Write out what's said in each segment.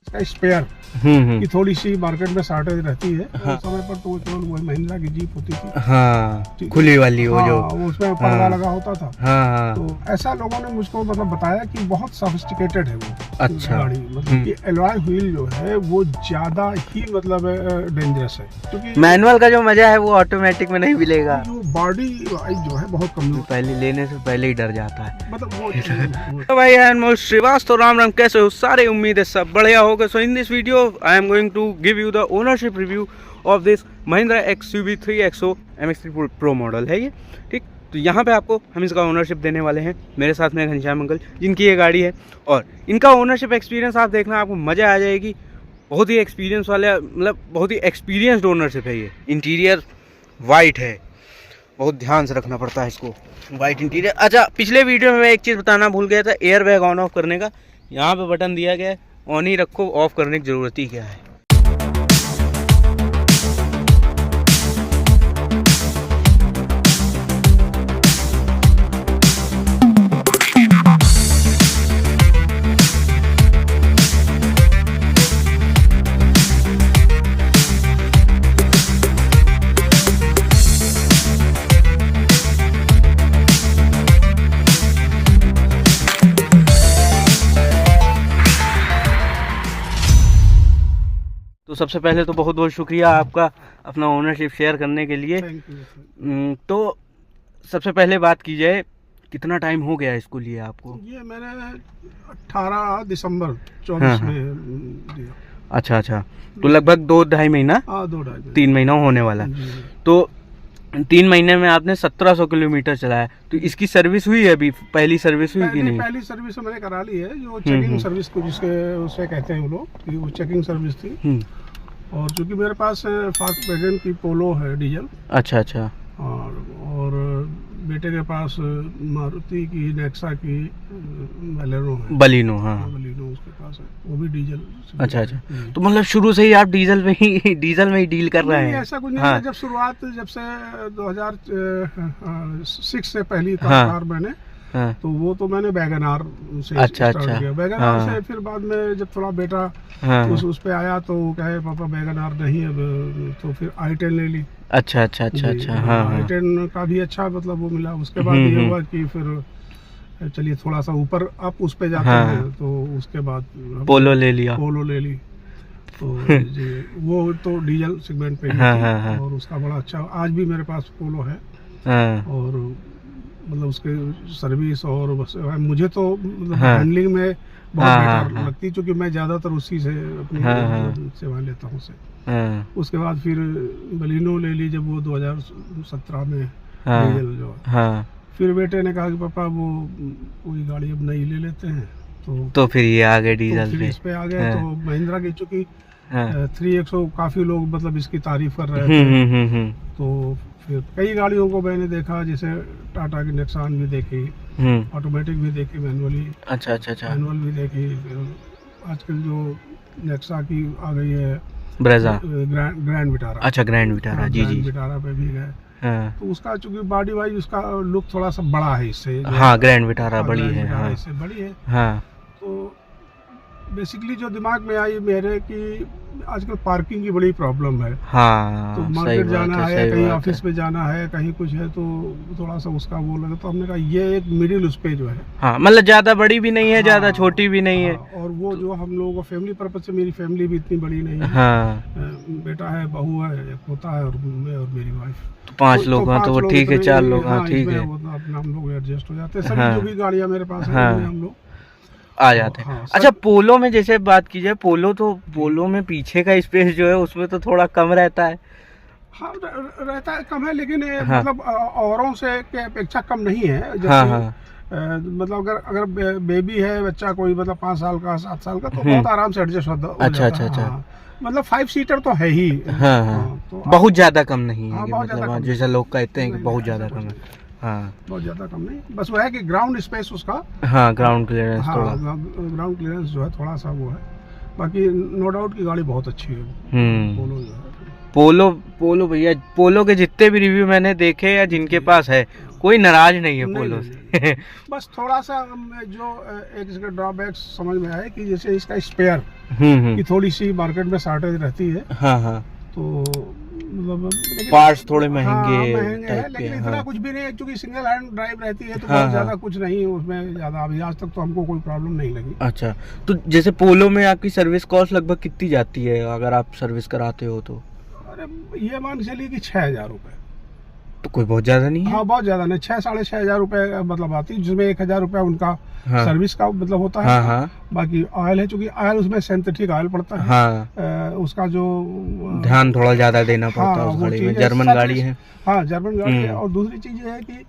Spare की थोड़ी सी market में शॉर्टेज रहती है। हाँ। उस समय पर तो केवल वही महिंद्रा की जीप होती थी। हाँ, खुली वाली वो जो उसमें पर्दा लगा होता था। हाँ तो ऐसा लोगों ने मुझको मतलब बताया कि बहुत सोफिस्टिकेटेड है वो अच्छा। गाड़ी, मतलब कि एलॉय व्हील जो है वो ज्यादा ही मतलब डेंजरस है, क्योंकि मैनुअल का जो मजा है वो ऑटोमेटिक में नहीं मिलेगा। जो बॉडी वाइज जो है बहुत कमजोर, पहले लेने से पहले ही डर जाता है मतलब वो तो भाई मैं श्रीवास्तव राम राम, कैसे हो सारे? उम्मीद है सब बढ़िया होगा। So in this video I am going to give you the ownership review of this Mahindra XUV 3XO MX3 Pro model है ये, ठीक। तो यहाँ पे आपको हम इसका ओनरशिप देने वाले हैं। मेरे साथ में घनश्याम अंकल, जिनकी ये गाड़ी है, और इनका ओनरशिप एक्सपीरियंस आप देखना, आपको मज़ा आ जाएगी। बहुत ही एक्सपीरियंस वाले, मतलब बहुत ही एक्सपीरियंसड ओनरशिप है ये। इंटीरियर वाइट है, बहुत ध्यान से रखना पड़ता है इसको, वाइट इंटीरियर। अच्छा, पिछले वीडियो में मैं एक चीज़ बताना भूल गया था, एयर बैग ऑन ऑफ करने का। यहाँ पे बटन दिया गया है, ऑन ही रखो, ऑफ करने की ज़रूरत ही क्या है। तो सबसे पहले तो बहुत बहुत शुक्रिया आपका अपना ओनरशिप शेयर करने के लिए। तो सबसे पहले बात की जाए, कितना टाइम हो गया इसको लिए आपको? ये मैंने 18 दिसंबर 24 में दिया। अच्छा अच्छा, तो लगभग 2-2.5 महीना, 3 महीना होने वाला। तो 3 महीने में आपने 1700 किलोमीटर चलाया। तो इसकी सर्विस हुई है अभी? पहली सर्विस हुई कि नहीं? पहली सर्विस मैंने करा ली है, जो चेकिंग सर्विस को जिसके उसे कहते हैं वो लोग, वो चेकिंग सर्विस थी। और क्योंकि मेरे पास फास्ट वैगन की पोलो है डीजल। अच्छा अच्छा। और बेटे के पास मारुति की नेक्सा की बलेनो है, बलिनो। हाँ, बलिनो उसके पास है, वो भी डीजल। अच्छा अच्छा, तो मतलब शुरू से ही आप डीजल में ही डील कर रहे हैं? ऐसा कुछ नहीं है। जब शुरुआत, जब से 2006 से पहली कार मैंने, तो वो तो मैंने वैगन आर से स्टार्ट किया। वैगन आर से फिर बाद में जब थोड़ा बेटा उस पे आया तो कहे पापा वैगन आर नहीं अब, तो फिर i10 ले ली। अच्छा अच्छा अच्छा अच्छा। हाँ, i10 का भी अच्छा मतलब वो मिला। उसके बाद ये हुआ कि फिर चलिए थोड़ा सा ऊपर आप उस पे जाते हैं, तो उसके बाद पोलो ले ली। तो वो तो डीजल सेगमेंट पे ही थी, और उसका बड़ा अच्छा, आज भी मेरे पास पोलो है। और मतलब उसके सर्विस और मुझे तो मतलब हैंडलिंग में बहुत बेटर लगती, क्योंकि मैं ज्यादातर उसी से अपनी सेवा लेता हूँ उसे। उसके बाद फिर बलिनो ले ली जब वो 2017 में डीजल जो है। फिर बेटे ने कहा कि पापा वो कोई गाड़ी अब नई ले लेते हैं, तो फिर ये आ गए डीजल, तो फिर इस पे आ गए। तो महिंद्रा की चूंकि 3XO काफी लोग मतलब इसकी तारीफ कर रहे थे, तो फिर कई गाड़ियों को मैंने देखा, जैसे टाटा की नेक्सान भी देखी, ऑटोमेटिक भी देखी, मैनुअली। अच्छा अच्छा अच्छा, मैनुअल भी देखी। फिर आजकल जो नेक्सा की आ गई है ब्रेजा, ग्रैंड विटारा। अच्छा, ग्रैंड विटारा, जी जी, विटारा पे भी गए। तो उसका चूंकि बॉडी वाइज उसका लुक थोड़ा सा बड़ा है इससे। हाँ, ग्रैंड विटारा बड़ी है, इससे बड़ी है। हाँ, तो बेसिकली जो दिमाग में आई मेरे कि आजकल पार्किंग की बड़ी प्रॉब्लम है। हाँ, तो मार्केट जाना है, कहीं ऑफिस में जाना है, कहीं कुछ है, तो थोड़ा सा उसका वो लगा। तो हमने कहा ये एक मिडिल उस पे जो है, हाँ, मतलब ज्यादा बड़ी भी नहीं है, ज्यादा छोटी भी नहीं है। और वो जो हम लोगों को फैमिली पर्पज से, मेरी फैमिली भी इतनी बड़ी नहीं है। हाँ, बेटा है, बहू है, एक पोता है, और मैं और मेरी वाइफ, 5 लोग हैं। तो वो ठीक है, 4 लोग, हाँ ठीक है, अपना हम लोग एडजस्ट हो जाते हैं। सभी जो भी गाड़ियाँ मेरे पास है हम लोग आ जाते हैं। अच्छा, पोलो में जैसे बात की जाए, पोलो में पीछे का स्पेस जो है उसमें तो थोड़ा कम रहता है। हाँ, रहता है, कम है, लेकिन मतलब औरों से के अपेक्षा कम नहीं है। मतलब अगर बेबी है, बच्चा कोई मतलब 5 साल का, 7 साल का, तो बहुत आराम से एडजस्ट होता है। अच्छा अच्छा अच्छा, मतलब 5 सीटर तो है ही। तो बहुत ज्यादा कम नहीं है, मतलब जैसे लोग कहते हैं कि बहुत ज्यादा कम है। हाँ, बहुत ज्यादा कम नहीं, बस वो है कि ग्राउंड स्पेस उसका, हाँ, ग्राउंड क्लियरेंस, थोड़ा ग्राउंड क्लियरेंस जो है थोड़ा सा वो है। बाकी नो डाउट की गाड़ी बहुत अच्छी है पोलो जो है। पोलो पोलो भैया, पोलो के जितने भी रिव्यू मैंने देखे या जिनके पास है, कोई नाराज नहीं है पोलो से। बस थोड़ा सा जो एक इसका ड्रॉबैक समझ में आया कि जैसे इसका स्पेयर की थोड़ी सी मार्केट में शॉर्टेज रहती है। हाँ हाँ, तो मतलब पार्ट्स थोड़े महंगे हैं, लेकिन इतना कुछ भी नहीं है, क्योंकि सिंगल हैंड ड्राइव रहती है तो बहुत ज्यादा कुछ नहीं उसमें ज्यादा, अभी आज तक तो हमको कोई प्रॉब्लम नहीं लगी। अच्छा, तो जैसे पोलो में आपकी सर्विस कॉस्ट लगभग कितनी जाती है अगर आप सर्विस कराते हो तो? अरे ये मान चलिए कि 6,000 रुपए, तो कोई बहुत ज्यादा नहीं है। हाँ बहुत ज्यादा नहीं, 6-6,500 रुपए मतलब आती है, जिसमें 1,000 रुपया उनका सर्विस का मतलब होता है। हाँ। बाकी ऑयल है, चूंकि ऑयल उसमें सिंथेटिक ऑयल पड़ता है। हाँ। उसका जो ध्यान थोड़ा ज्यादा देना पड़ता है उस गाड़ी में, जर्मन गाड़ी है। हाँ जर्मन गाड़ी है। और दूसरी चीज ये है कि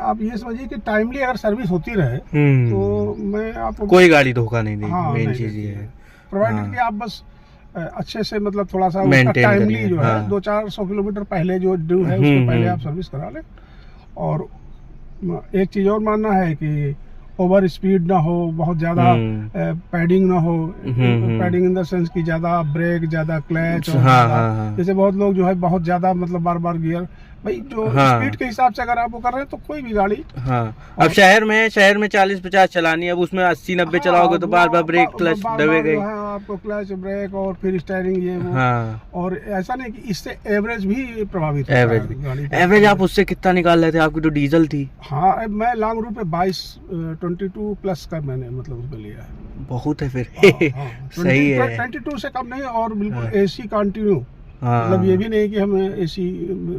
आप ये समझिए कि टाइमली अगर सर्विस होती रहे तो मैं आपको कोई गाड़ी धोखा नहीं देगी। मेन चीज ये है, प्रोवाइडेड कि आप बस अच्छे से मतलब थोड़ा सा टाइमली जो है 200-400 किलोमीटर पहले जो ड्यू है उसको पहले आप सर्विस करा लें। और एक चीज और मानना है कि ओवर स्पीड ना हो, बहुत ज्यादा पैडिंग ना हो। पैडिंग इन द सेंस की ज्यादा ब्रेक, ज्यादा क्लच। जैसे बहुत लोग जो है बहुत ज्यादा मतलब बार बार गियर, भाई जो स्पीड के हिसाब से अगर आप वो कर रहे हैं तो कोई भी गाड़ी। अब शहर में 40-50 चलानी है, अब उसमें 80-90 चलाओगे तो बार बार ब्रेक क्लच दबेगा, आपको क्लच ब्रेक और फिर स्टीयरिंग ये वो। और ऐसा नहीं कि इससे एवरेज भी प्रभावित होता है। एवरेज आप उससे कितना निकाल रहे थे? आपकी तो डीजल थी। हाँ मैं लॉन्ग रूट पे 22 प्लस का मैंने मतलब उसमें लिया है। बहुत है फिर। सही है, 22 से कम नहीं, और बिल्कुल एसी कंटिन्यू। मतलब ये भी नहीं कि हम एसी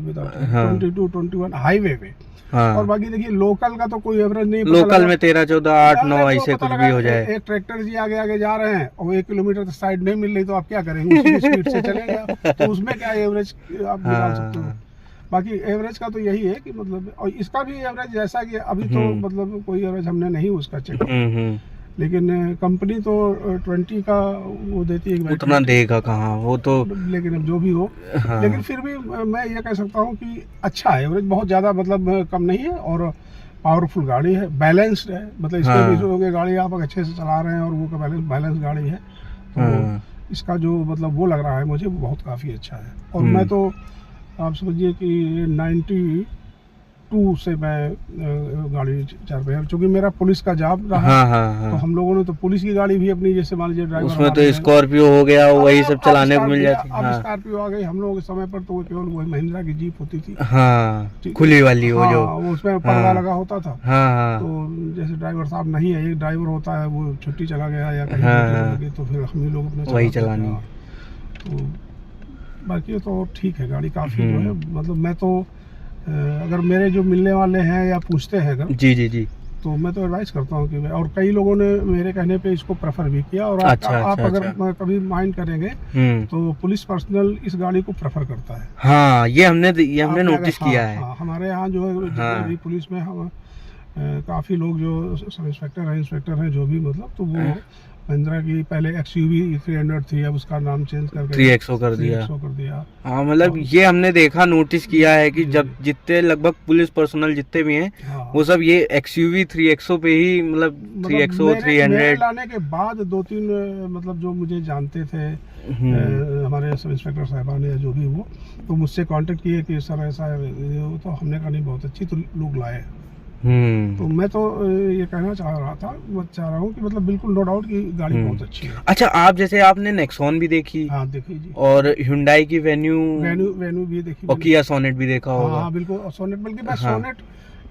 22-21 हाईवे पे। और बाकी देखिए लोकल का तो कोई एवरेज नहीं, लोकल में 13, 14, 8, 9 ऐसे कुछ भी हो जाए। एक ट्रैक्टर जी आगे आगे जा रहे हैं और 1 किलोमीटर तक साइड नहीं मिल रही तो आप क्या करेंगे? उसी स्पीड से चलेंगे तो उसमें क्या एवरेज आप निकाल सकते हो। बाकी एवरेज का तो यही है कि मतलब, और इसका भी एवरेज जैसा कि अभी तो मतलब कोई एवरेज हमने नहीं उसका चेक, लेकिन कंपनी तो 20 का वो देती है, उतना देगा कहाँ वो तो। लेकिन अब जो भी हो, लेकिन फिर भी मैं ये कह सकता हूँ कि अच्छा है, एवरेज बहुत ज्यादा मतलब कम नहीं है। और पावरफुल गाड़ी है, बैलेंस्ड है, मतलब इसके गाड़ी आप अच्छे से चला रहे हैं और वो बैलेंस गाड़ी है, तो इसका जो मतलब वो लग रहा है मुझे बहुत काफी अच्छा है। और मैं तो आप समझिए कि 92 से मैं गाड़ी चल रही है, क्योंकि मेरा पुलिस का जॉब रहा। तो हम लोगों ने तो पुलिस की गाड़ी भी अपनी, जैसे मान लीजिए ड्राइवर उसमें तो स्कॉर्पियो हो गया, वही सब चलाने को मिल जाती है। अब स्कॉर्पियो आ गई, हम लोगों के समय पर तो वो केवल वही महिंद्रा की जीप होती थी। खुली वाली वो जो उसमें पर्दा लगा होता था। तो जैसे ड्राइवर साहब नहीं है, एक ड्राइवर होता है, वो छुट्टी चला गया या कहीं, तो फिर हम ही लोग अपने वही चलानी। तो बाकी तो ठीक है गाड़ी काफी जो है, मतलब मैं तो अगर मेरे जो मिलने वाले हैं या पूछते हैं अगर, जी तो मैं तो एडवाइस करता हूँ कि, और कई लोगों ने मेरे कहने पे इसको प्रेफर भी किया। और आप अगर कभी माइंड करेंगे तो पुलिस पर्सनल इस गाड़ी को प्रेफर करता है। हाँ, ये हमने नोटिस किया है। हमारे यहाँ जो है पुलिस में हम काफी लोग जो सब इंस्पेक्टर हैं जो भी, मतलब तो वो महिंद्रा की पहले XUV 300 थी, अब उसका नाम चेंज करके 3XO कर दिया। हाँ, मतलब ये हमने देखा, नोटिस किया है कि जब जितने लगभग पुलिस पर्सनल जितने भी हैं वो सब ये XUV 3XO पे ही, मतलब 3XO 300 लाने के बाद 2-3 मतलब जो मुझे जानते थे हमारे सब इंस्पेक्टर साहबान या जो भी वो, तो मुझसे कांटेक्ट किए कि सर ऐसा है, तो हमने कहा नहीं बहुत अच्छी, तो लोग लाए। तो मैं तो ये कहना चाह रहा हूँ कि मतलब बिल्कुल नो डाउट कि गाड़ी बहुत अच्छी है। अच्छा, आप जैसे आपने नेक्सॉन भी देखी? हाँ देखी जी। और Hyundai की वेन्यू भी देखी, और किया सोनेट भी देखा होगा। हाँ बिल्कुल, सोनेट, बल्कि मैं सोनेट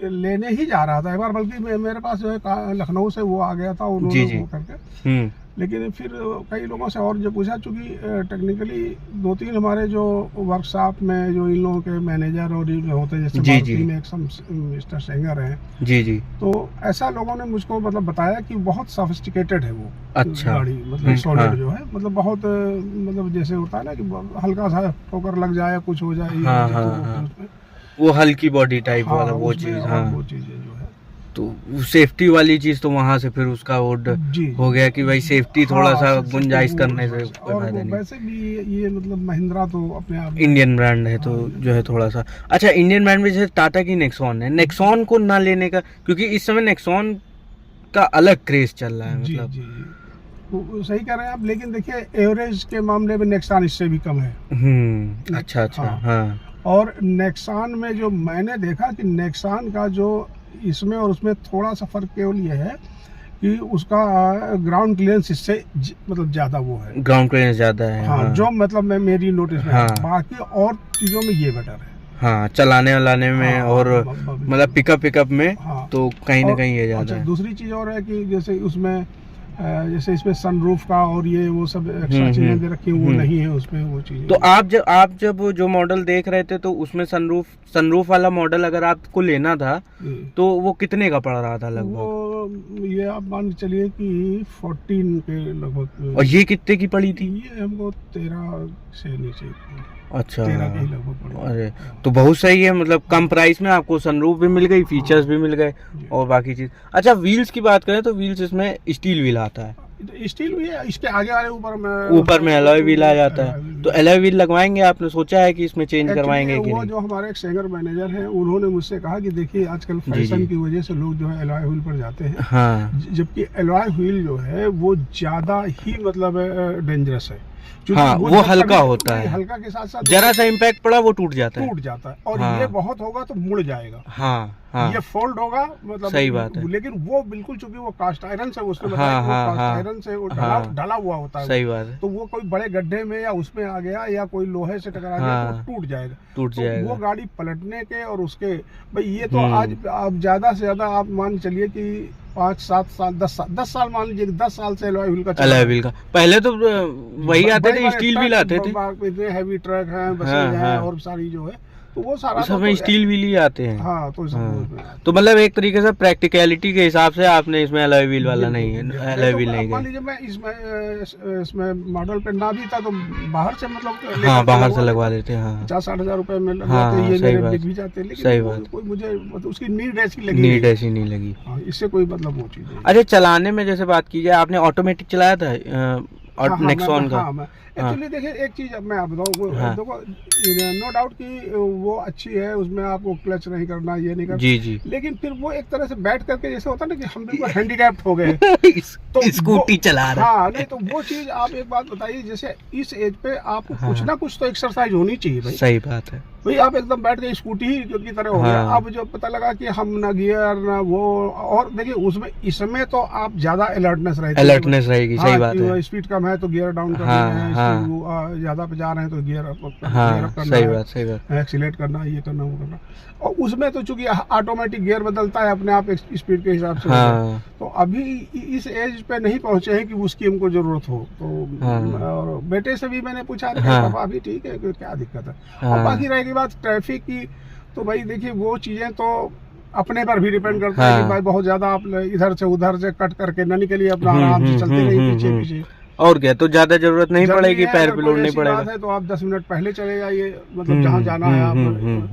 लेने ही जा रहा था एक बार, बल्कि मेरे पास जो है लखनऊ से वो आ गया था उन्होंने वो करके। लेकिन फिर कई लोगों से और जो पूछा, चूंकि टेक्निकली 2-3 हमारे जो वर्कशॉप में जो इन लोगों के मैनेजर और होते हैं, जैसे मारुति में एक मिस्टर सेंगर हैं, तो ऐसा लोगों ने मुझको मतलब बताया कि बहुत सोफिस्टिकेटेड है वो गाड़ी, मतलब सॉलिड जो है, मतलब बहुत मतलब जैसे होता है ना कि हल्का सा ठोकर लग जाए, कुछ हो जाए, वो हल्की बॉडी टाइप वाला वो चीज। वो चीजें जो है, तो सेफ्टी वाली चीज तो वहाँ से फिर उसका हो गया कि भाई सेफ्टी थोड़ा सा गुंजाइश करने से कोई फायदा नहीं। वैसे भी ये मतलब महिंद्रा तो अपने आप इंडियन ब्रांड है, तो जो है थोड़ा सा अच्छा। इंडियन ब्रांड में जैसे टाटा की नेक्सॉन है, नेक्सॉन को ना लेने का, क्योंकि इस समय नेक्सॉन का अलग क्रेज चल रहा है, मतलब सही कह रहे हैं आप, लेकिन देखिए एवरेज के मामले में नेक्सान इससे भी कम है। अच्छा अच्छा। हाँ। हाँ। और नेक्सान में जो मैंने देखा कि नेक्सान का जो इसमें और उसमें थोड़ा सा फर्क केवल ये है कि उसका ग्राउंड क्लियरेंस इससे मतलब ज्यादा वो है, ग्राउंड क्लियरेंस ज्यादा है। हाँ, हाँ। जो मतलब मैं मेरी नोटिस में हाँ। बाकी और चीजों में ये बेटर है। हाँ, चलाने वालाने में। हाँ, और मतलब पिकअप में। हाँ, तो कहीं ना कहीं ये ज्यादा अच्छा, है। दूसरी चीज और है कि जैसे उसमें जैसे इसमें सनरूफ का और ये वो सब एक्स्ट्रा चीजें दे रखी हैं, वो नहीं है उसमें वो चीजें। तो आप जब जो मॉडल देख रहे थे तो उसमें सनरूफ वाला मॉडल अगर आपको लेना था तो वो कितने का पड़ रहा था लगभग? वो ये आप मान के चलिए कि 14 के लगभग। और ये कितने की पड़ी थी? ये हमको 13 से नीचे। अच्छा। 13 के ही लगभग पड़ा। अरे तो बहुत सही है, मतलब कम प्राइस में आपको सनरूफ भी मिल गई, फीचर्स भी मिल गए और बाकी चीज। अच्छा, व्हील्स की बात करें तो व्हील्स इसमें स्टील व्हील आता है। स्टील भी है, इसके आगे वाले ऊपर में एलॉय व्हील आ जाता है। तो एलॉय व्हील लगवाएंगे, आपने सोचा है कि इसमें चेंज करवाएंगे कि वो नहीं? जो हमारे एक सिंगर मैनेजर हैं, उन्होंने मुझसे कहा कि देखिए आजकल फैशन की वजह से लोग जो है एलॉय व्हील पर जाते हैं। हाँ। जबकि एलॉय व्हील जो है वो ज्यादा ही मतलब डेंजरस है। हाँ, वो हल्का होता है, हल्का के साथ साथ जरा सा इम्पैक्ट पड़ा वो टूट जाता है। और हाँ। ये बहुत होगा तो मुड़ जाएगा। हाँ हाँ, ये फोल्ड होगा मतलब सही बात है। लेकिन वो बिल्कुल, चूंकि वो कास्ट आयरन से उसमें कास्ट आयरन से वो ढला हुआ होता है। सही बात है। तो वो कोई बड़े गड्ढे में या उसमें आ गया या कोई लोहे से टकरा गया तो टूट जाएगा। तो वो गाड़ी पलटने के और उसके भाई ये तो आज आप ज्यादा से ज्यादा आप मान चलिए कि 5-7 साल 10 साल मान लीजिए, 10 साल से एलॉय व्हील का पहले तो वही आते थे, स्टील व्हील आते थे। इतने हैवी ट्रक हैं, बसें हैं और सारी जो है तो वो सारा सब स्टील व्हील ही आते हैं। हाँ, तो तो मतलब एक तरीके से प्रैक्टिकलिटी के हिसाब से आपने इसमें एलॉय व्हील वाला नहीं है, एलॉय व्हील नहीं मान लीजिए मैं इसमें मॉडल पे ना भी था तो बाहर से मतलब हाँ, बाहर से लगवा लेते हैं। 50-60 हजार रुपए में हाँ, ये सही मेरे बात, बिक भी जाते, लेकिन सही बात। कोई मुझे मतलब उसकी नीड ऐसी लगी, नीड ऐसी नहीं लगी। इससे कोई मतलब वो चीज नहीं। अच्छा, चलाने में जैसे बात की जाए, आपने ऑटोमेटिक चलाया था और नेक्सॉन का? एक्चुअली देखिए एक चीज मैं आप बताऊँ, देखो नो डाउट कि वो अच्छी है, उसमें आपको क्लच नहीं करना, ये नहीं करना जी, लेकिन फिर वो एक तरह से बैठ करके जैसे होता है ना कि हम बिल्कुल हैंडीकैप्ड हो गए तो स्कूटी चला रहे। हाँ, नहीं तो वो चीज आप एक बात बताइए, जैसे इस एज पे आपको कुछ ना कुछ तो एक्सरसाइज होनी चाहिए भाई। सही बात है भाई, आप एकदम बैठ के स्कूटी ही की तरह हो गया। अब जो पता लगा कि हम ना गियर ना वो, और देखिए उसमें इसमें तो आप ज्यादा अलर्टनेस रहेगी। सही बात है। स्पीड कम है तो गियर डाउन करना है, ज्यादा पे जा रहे हैं तो गियर अप करना है, सही बात, एक्सीलेट करना, ये करना वो करना। और उसमें तो चूंकि ऑटोमेटिक गियर बदलता है अपने आप स्पीड के हिसाब से। तो अभी इस एज पे नहीं पहुंचे हैं कि उसकी हमको जरूरत हो। तो और बेटे से भी मैंने पूछा, पापा अभी ठीक है, क्या दिक्कत है। और बाकी रहेगी बात ट्रैफिक की, तो भाई देखिए वो चीजें तो अपने पर भी डिपेंड करता है कि भाई बहुत ज्यादा आप इधर से उधर से कट करके न निकलिए, अपना आराम से चलते रहिए पीछे। और क्या, तो ज्यादा जरूरत नहीं पड़ेगी, पैर पे लोड नहीं पड़ेगा। है तो आप 10 मिनट पहले चले जाइए, मतलब जहाँ जाना है, आप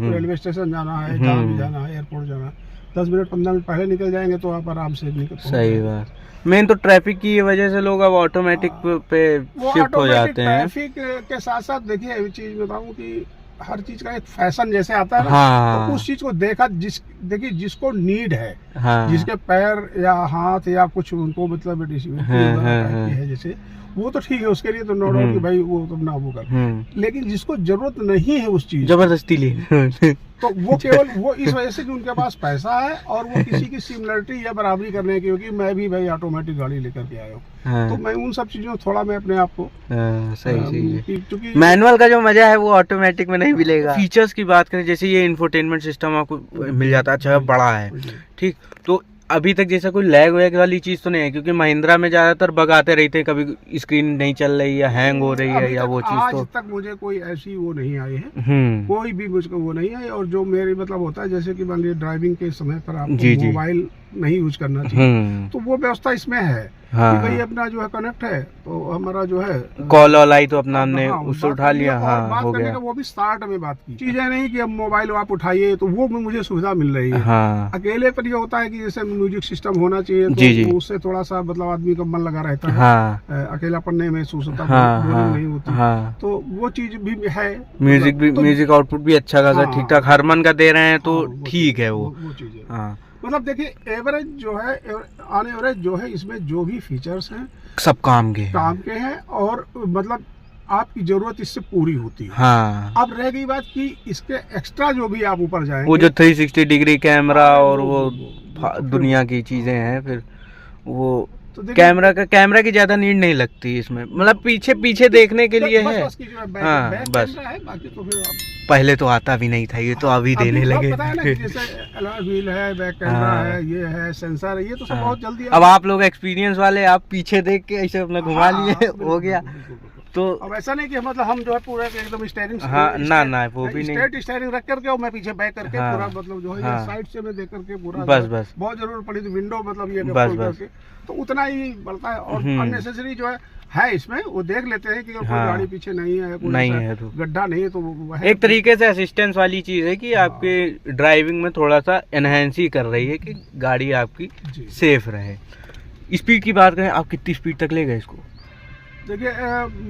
रेलवे स्टेशन जाना है, जहाँ भी जाना है, एयरपोर्ट जाना है, 10 मिनट 15 मिनट पहले निकल जाएंगे तो आप आराम से निकल। सही बात। मेन तो ट्रैफिक की वजह से लोग अब ऑटोमेटिक पे शिफ्ट हो जाते हैं। ट्रैफिक के साथ साथ देखिए एक चीज बताऊं कि हर चीज का एक फैशन जैसे आता है, तो उस चीज को देखा, देखिए जिसको नीड है, जिसके पैर या हाथ या कुछ उनको मतलब है जैसे, वो तो ठीक है, उसके लिए तो नो डाउट कि भाई वो तो ना वो कर। लेकिन जिसको जरूरत नहीं है उस चीज, जबरदस्ती ले तो वो केवल वो इस वजह से कि उनके पास पैसा है और वो किसी की सिमिलरिटी या बराबरी करने की, क्योंकि मैं भी भाई ऑटोमेटिक गाड़ी लेकर के आया हूँ। तो मैं उन सब चीजों थोड़ा मैं अपने आप को सही क्योंकि मैनुअल का जो मजा है वो ऑटोमेटिक में नहीं मिलेगा। फीचर्स की बात करें, जैसे ये इंफोटेनमेंट सिस्टम आपको मिल जाता है, अच्छा बड़ा है, ठीक। तो अभी तक जैसा कोई लैग वैग वाली चीज तो नहीं है, क्योंकि महिंद्रा में ज्यादातर बग आते रहते हैं, कभी स्क्रीन नहीं चल रही है, हैंग हो रही है या वो चीज। तो आज तक मुझे कोई ऐसी वो नहीं आई है, कोई भी मुझको वो नहीं है। और जो मेरे मतलब होता है, जैसे कि मान लीजिए ड्राइविंग के समय पर आपको मोबाइल नहीं यूज करना चाहिए, तो वो व्यवस्था इसमें है कि भाई अपना जो है कनेक्ट है, तो हमारा जो है कॉल ऑल आई तो अपना हमने उससे उठा लिया, बात करने का वो भी स्टार्ट में बात की। चीजें नहीं कि अब मोबाइल आप उठाइए, तो वो मुझे सुविधा मिल रही है। अकेले पर ये होता है कि जैसे म्यूजिक सिस्टम होना चाहिए, तो उससे थोड़ा सा मतलब आदमी का मन लगा रहता है, अकेला पढ़ने में महसूस होता है, नहीं होती, तो वो चीज भी है। म्यूजिक आउटपुट भी अच्छा खासा ठीक ठाक हरमन का दे रहे हैं, तो ठीक है वो चीज। मतलब देखिए एवरेज जो है, ऑन एवरेज जो है, इसमें जो भी फीचर्स हैं सब काम के हैं और मतलब आपकी जरूरत इससे पूरी होती है। हाँ। अब रह गई बात कि इसके एक्स्ट्रा जो भी आप ऊपर जाएंगे, वो जो 360 डिग्री कैमरा और वो दुनिया की चीजें हैं, फिर वो तो कैमरा की ज्यादा नीड नहीं लगती इसमें, मतलब पीछे देखने के लिए है। हाँ बस, बाकी तो फिर पहले तो आता भी नहीं था, ये तो अभी देने लगे। पता है ना, जैसे अलॉय व्हील है, बैक कैमरा है, ये है, सेंसर है, ये तो सब बहुत जल्दी। अब आप लोग एक्सपीरियंस वाले, आप पीछे देख के ऐसे अपना घुमा लिए, हो गया। तो अब ऐसा नहीं कि मतलब हम जो है पूरा एकदम स्टीयरिंग, हाँ ना वो भी नहीं, स्टीयरिंग रख करके और मैं पीछे बैक करके पूरा मतलब जो है साइड से मैं देख करके पूरा, बस बहुत जरूरत पड़ी तो विंडो मतलब ये बस तो उतना ही बढ़ता है। और अननेसेसरी जो है इसमें वो देख लेते हैं कि कोई गाड़ी पीछे नहीं है, कोई तो गड्ढा नहीं है, तो एक तरीके से असिस्टेंस वाली चीज है कि आपके ड्राइविंग में थोड़ा सा एनहेंस ही कर रही है कि गाड़ी आपकी सेफ रहे। स्पीड की बात करें, आप कितनी स्पीड तक ले गए इसको? देखिए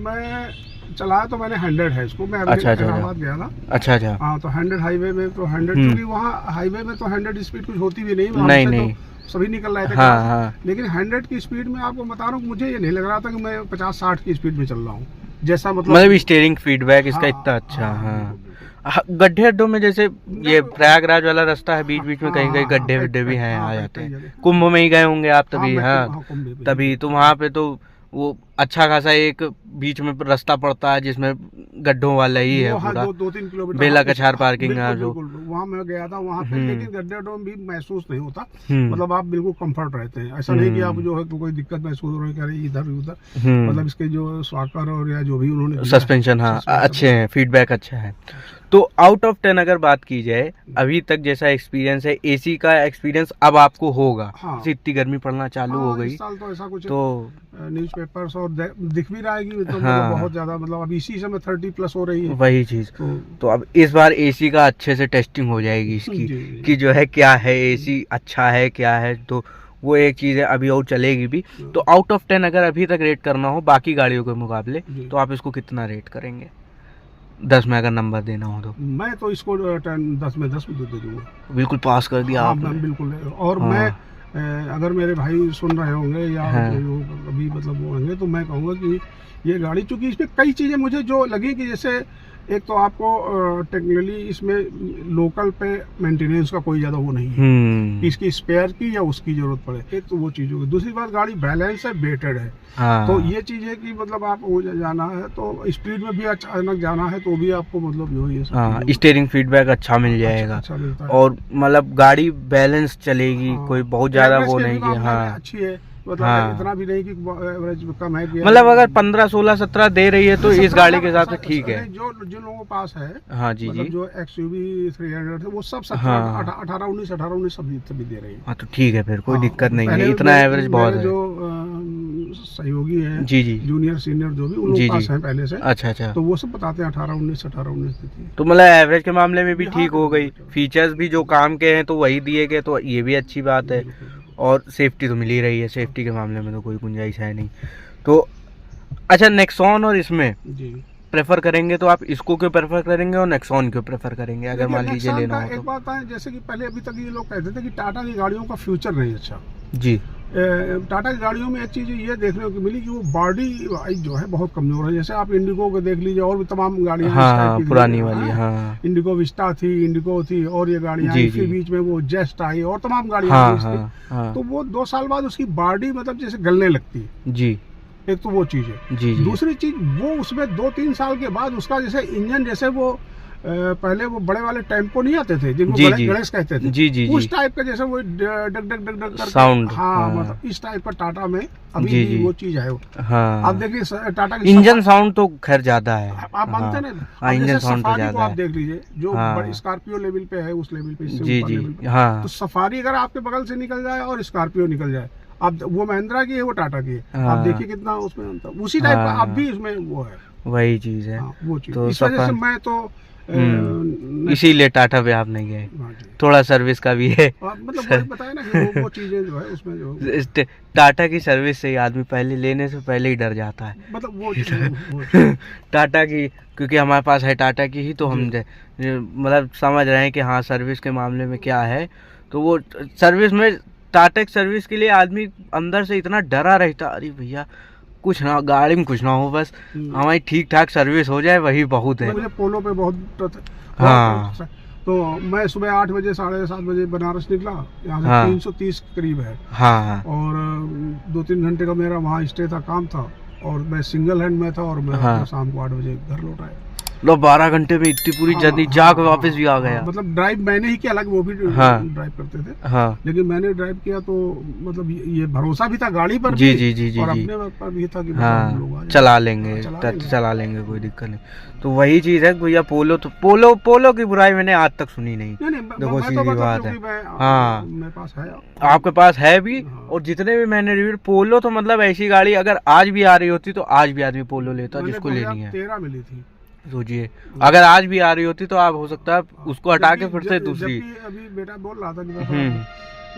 मैं चलाया तो मैंने 100 है इसको, मैं इलाहाबाद गया था। अच्छा हाँ, तो 100 हाईवे में तो 100, क्योंकि वहाँ हाईवे में तो 100 स्पीड कुछ होती भी नहीं, तो सभी निकल रहे थे। हाँ। लेकिन 100 की स्पीड में आपको बता रहा हूँ, मुझे ये नहीं लग रहा था कि मैं 50-60 की स्पीड में चल रहा हूँ, जैसा मतलब स्टीयरिंग फीडबैक इसका इतना अच्छा। हाँ, गड्ढे अड्डों में, जैसे ये प्रयागराज वाला रास्ता है, बीच बीच में कहीं कहीं गड्ढे वड्ढे भी हैं, आ जाते हैं। कुंभ में ही गए होंगे आप तभी? हाँ तभी तो वहाँ पे तो वो अच्छा खासा एक बीच में रास्ता पड़ता है जिसमें गड्ढों वाला ही है पूरा, 2-3 किलोमीटर बेला कछार पार्किंग है जो। वहाँ मैं गया था, वहाँ पे लेकिन गड्ढे भी महसूस नहीं होता, मतलब आप बिल्कुल कंफर्ट रहते हैं। ऐसा नहीं कि आप जो है तो कोई दिक्कत महसूस हो रही है इधर उधर, मतलब इसके जो स्वाकर और या जो भी उन्होंने सस्पेंशन, हाँ अच्छे हैं, फीडबैक अच्छा है। तो आउट ऑफ 10 अगर बात की जाए, अभी तक जैसा एक्सपीरियंस है, एसी का एक्सपीरियंस अब आपको होगा। हाँ। इतनी गर्मी पड़ना चालू हो गई, इस साल तो ऐसा कुछ तो न्यूज़पेपर्स और दिख भी रहा है कि तो हाँ। बहुत ज्यादा, मतलब अब इसी समय 30+ हो रही है वही चीज। तो अब इस बार एसी का अच्छे से टेस्टिंग हो जाएगी इसकी, कि जो है क्या है एसी अच्छा है क्या है, तो वो एक चीज है अभी और चलेगी भी। तो आउट ऑफ 10 अगर अभी तक रेट करना हो बाकी गाड़ियों के मुकाबले, तो आप इसको कितना रेट करेंगे? 10 में अगर नंबर देना हो तो? मैं तो इसको 10 में 10 दे दूंगा। बिल्कुल पास कर दिया आपने। बिल्कुल। और मैं अगर मेरे भाई सुन रहे होंगे या अभी मतलब वो होंगे, तो मैं कहूँगा कि ये गाड़ी, चूंकि इसमें कई चीज़ें मुझे जो लगी कि जैसे एक तो आपको टेक्निकली इसमें लोकल पे मेंटेनेंस का कोई ज़्यादा वो नहीं है कि इसकी स्पेयर की या उसकी जरूरत पड़े, एक तो वो चीज़ होगी। दूसरी बात, गाड़ी बैलेंस है, वेटेड है। हाँ। तो ये चीज़ है कि मतलब आप वो जाना है तो स्पीड में भी अचानक जाना है तो भी आपको मतलब जो है, हाँ, स्टीयरिंग फीडबैक अच्छा मिल जाएगा, अच्छा मिलता है। और मतलब गाड़ी बैलेंस चलेगी। हाँ। कोई बहुत ज़्यादा वो नहीं कि हाँ अच्छी है, मतलब इतना भी नहीं कि एवरेज कम है, मतलब अगर 15, 16, 17 दे रही है तो इस गाड़ी के हिसाब से ठीक है। जो जिन लोगों के पास है, हाँ जी मतलब जो XUV 300 थे वो सब 18-19 सभी दे रही है। हाँ तो ठीक है, फिर कोई दिक्कत नहीं है, इतना एवरेज बहुत है। जो सहयोगी है जी, जूनियर सीनियर जो भी उन लोगों के पास है पहले से, अच्छा, तो वो सब बताते हैं 18-19 देती है। तो मतलब एवरेज के मामले में भी ठीक हो गई, फीचर्स भी जो काम के हैं तो वही दिए गए, तो ये भी अच्छी बात है। और सेफ्टी तो मिल ही रही है, सेफ्टी के मामले में तो कोई गुंजाइश है नहीं। तो अच्छा, नेक्सॉन और इसमें प्रेफर करेंगे तो आप इसको क्यों प्रेफर करेंगे और नेक्सॉन क्यों प्रेफर करेंगे अगर मान लीजिए लेना हो तो? एक बात है, जैसे कि पहले अभी तक ये लोग कहते थे कि टाटा की गाड़ियों का फ्यूचर नहीं अच्छा जी। टाटा की गाड़ियों में एक चीज़ ये देखने को मिली कि वो बॉडी जो है बहुत कमजोर है। जैसे आप इंडिगो को देख लीजिए, और भी तमाम गाड़ियाँ, हाँ, पुरानी वाली, हाँ, इंडिगो विस्टा थी, इंडिगो थी, और ये गाड़ियाँ फिर बीच में वो जेस्ट आई और तमाम गाड़ियाँ, हाँ, तो वो 2 साल बाद उसकी बॉडी मतलब जैसे गलने लगती है जी। एक तो वो चीज़ है जी। दूसरी चीज़, वो उसमें 2-3 साल के बाद उसका जैसे इंजन, जैसे वो पहले वो बड़े वाले टेम्पो नहीं आते थे जिनको गणेश कहते थे, जी, उस टाइप का जैसे वो डग साउंड, हाँ, मतलब इस टाइप का टाटा में अभी भी वो चीज है। हाँ। आप देखिए टाटा की इंजन साउंड तो खैर ज्यादा है, आप मानते ना? हाँ, इंजन साउंड तो ज्यादा है। आप देख लीजिए जो बड़ी स्कॉर्पियो लेवल पे है, उस लेवल पे जी, हाँ। तो सफारी अगर आपके बगल से निकल जाए और स्कॉर्पियो निकल जाए, अब वो महिंद्रा की है, वो टाटा की है, आप देखिए कितना उसमें अंतर, उसी टाइप का अब भी इसमें वो है, वही चीज है, वो चीज। इस वजह से मैं तो इसीलिए टाटा पे आप नहीं गए, थोड़ा सर्विस का भी है, मतलब बताया ना कि वो चीजें जो है उसमें जो टाटा की सर्विस से आदमी पहले लेने से पहले ही डर जाता है, मतलब वो टाटा की, क्योंकि हमारे पास है टाटा की ही, तो हम मतलब समझ रहे हैं कि हाँ सर्विस के मामले में क्या है। तो वो सर्विस में, टाटा सर्विस के लिए आदमी अंदर से इतना डरा रहता, अरे भैया कुछ ना गाड़ी में कुछ ना हो, बस हमारी ठीक ठाक सर्विस हो जाए वही बहुत है। मुझे पोलो पे बहुत हाँ तो मैं सुबह 8 बजे 7:30 बजे बनारस निकला, यहाँ से हाँ। 330 करीब है। हाँ और 2-3 घंटे का मेरा वहाँ स्टे था, काम था, और मैं सिंगल हैंड में था, और मैं हाँ। शाम को 8 बजे घर लौट आया। लो 12 घंटे में इतनी पूरी जर्नी जाकर वापस भी आ गया। मतलब ड्राइव मैंने ही किया, हालांकि वो भी ड्राइव करते थे, हाँ लेकिन मैंने ड्राइव किया तो मतलब ये भरोसा भी था गाड़ी पर जी भी, जी जी जी और जी अपने पर भी था कि हाँ लोग आ जाएं। चला लेंगे, चला लेंगे, कोई दिक्कत नहीं। तो वही चीज है भैया, पोलो तो पोलो की बुराई मैंने आज तक सुनी नहीं। देखो सीधी बात है, हाँ मेरे पास है, आपके पास है भी। हाँ। और जितने भी मैंने रिव्यू, पोलो तो मतलब ऐसी गाड़ी अगर आज भी आ रही होती तो आज भी आदमी पोलो लेता जिसको लेनी है। 13 मिली थी, सोचिए अगर आज भी आ रही होती तो आप हो सकता है उसको हटा के फिर से दूसरी। अभी बेटा बोल रहा था कि पापा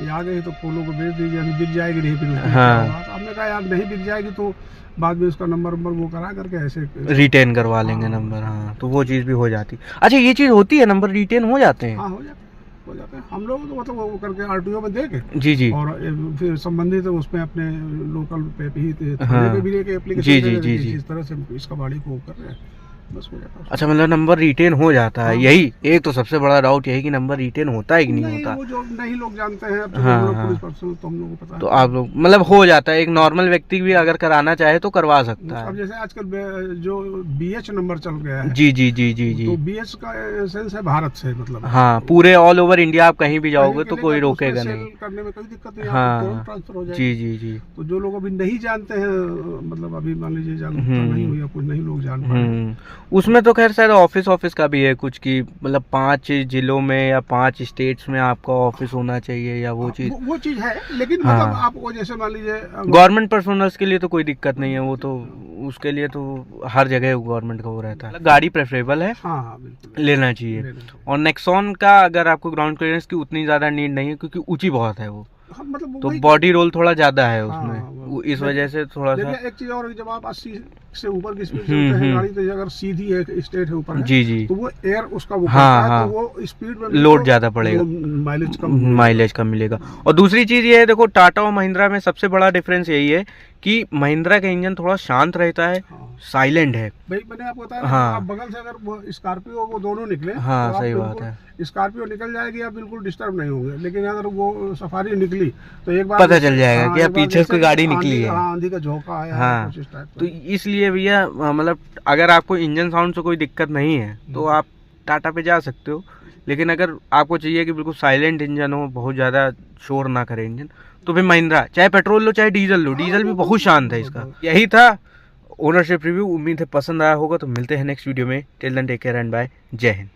ये आ गई तो पोलो को बेच दीजिए, अभी बिक जाएगी नहीं, फिर हाँ। तो हमने कहा यार नहीं बिक जाएगी तो बाद में उसका नंबर वो करा करके ऐसे रिटेन करवा लेंगे नंबर। हाँ तो वो चीज भी हो जाती। अच्छा ये चीज होती है, नंबर रिटेन हो जाते हैं? हाँ हो जाते हैं। हम लोग तो मतलब वो करके आरटीओ में दे के जी जी, और फिर संबंधित है उसमें अपने लोकल पे भी हाँ। भी लेके एप्लीकेशन जी जी जी जी। इस तरह से इसका गाड़ी को कर रहे हैं, बस हो जाता है। अच्छा मतलब नंबर रिटेन हो जाता है। हाँ। यही एक तो सबसे बड़ा डाउट यही कि नंबर रिटेन होता है कि नहीं होता। वो जो नहीं लोग जानते हैं, अब तो हाँ, हम लोग हाँ। पुलिस पर्सन तो हम लोग को पता है। तो आप लोग मतलब हो जाता है, एक नॉर्मल व्यक्ति भी अगर कराना चाहे तो करवा सकता अब है। जैसे आजकल जो बीएच नंबर चल गया है, जी जी जी जी जी, तो बीएच का सेंस है भारत से, मतलब हाँ पूरे ऑल ओवर इंडिया आप कहीं भी जाओगे तो कोई उसमें रोकेगा सेल नहीं। करने में कोई दिक्कत नहीं, हाँ। आपको ट्रांसफर हो जाएगा। जी जी जी, तो जो लोग अभी नहीं जानते हैं, मतलब अभी मान लीजिए जागरूकता नहीं हुई या कुछ नहीं लोग जान पाए, उसमें तो खैर शायद ऑफिस का भी है कुछ की, मतलब 5 जिलों में या 5 स्टेट्स में आपका ऑफिस होना चाहिए या वो चीज। वो चीज है, लेकिन हाँ। मतलब आपको जैसे मान लीजिए गवर्नमेंट पर्सनल्स के लिए तो कोई दिक्कत नहीं है, वो तो उसके लिए तो हर जगह गवर्नमेंट का वो रहता है। गाड़ी प्रेफरेबल है, हाँ हाँ बिल्कुल लेना चाहिए। और नेक्सॉन का अगर आपको ग्राउंड क्लियरेंस की उतनी ज्यादा नीड नहीं है क्योंकि ऊंची बहुत है वो, हाँ, मतलब तो वही- बॉडी रोल थोड़ा ज्यादा है हाँ, उसमें, वो- इस वजह से थोड़ा सा। देखिए एक चीज और, जब आप 80 से ऊपर की स्पीड चलते हैं गाड़ी, तो अगर सीधी है स्ट्रेट है ऊपर है, जी जी, तो वो एयर उसका वो हाँ, करता है, हाँ। तो वो स्पीड में लोड ज्यादा पड़ेगा, माइलेज कम मिलेगा। और दूसरी चीज ये है, देखो टाटा और महिंद्रा में सबसे बड़ा डिफरेंस यही है कि महिंद्रा का इंजन थोड़ा शांत रहता है, साइलेंट है। भाई मैंने आपको बताया, हाँ। आप बगल से अगर वो स्कॉर्पियो वो दोनों निकले, हाँ, तो आप सही बात बिल्कुल- है। स्कॉर्पियो निकल जाएगी, आप बिल्कुल डिस्टर्ब नहीं होंगे, लेकिन अगर वो सफारी निकली तो एक बार पता चल जाएगा हाँ, कि एक बार पीछे से कोई जैसे गाड़ी आंधी- निकली है। हाँ, आंधी का झोंका आया है, हाँ, कुछ इस टाइप का। तो इसलिए भैया मतलब अगर आपको इंजन साउंड से कोई दिक्कत नहीं है तो आप टाटा पे जा सकते हो। लेकिन अगर आपको चाहिए कि बिल्कुल साइलेंट इंजन हो, बहुत ज़्यादा शोर ना करे इंजन, तो फिर महिंद्रा, चाहे पेट्रोल लो चाहे डीजल लो, डीजल भी बहुत शांत है इसका। यही था ओनरशिप रिव्यू, उम्मीद है पसंद आया होगा। तो मिलते हैं नेक्स्ट वीडियो में, till then take care and bye, Jai Hind.